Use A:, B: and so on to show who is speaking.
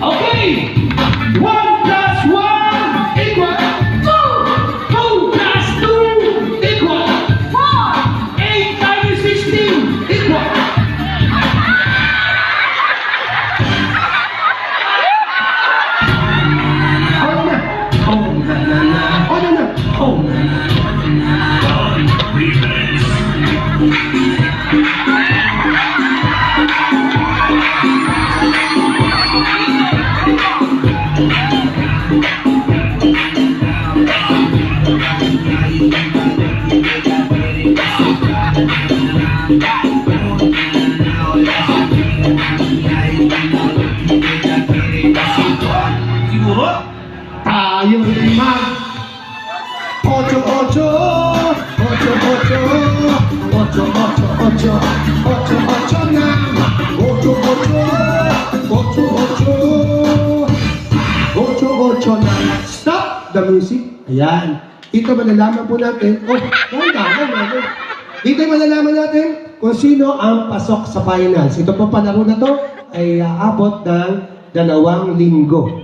A: Okay! 1 plus 1 equal 2! 2 plus 2 equal 4! 8 minus 16 equal siguro
B: Tayo rin mag 8, 8, 8, 8, 8, 8, 8, 8, 8 na 8, 8, 8, 8, 8 na. Stop the music. Ayan. Dito malalaman po natin. Oh, dito malalaman natin kung sino ang pasok sa finals. Ito po palaro na to ay aabot ng 2 linggo.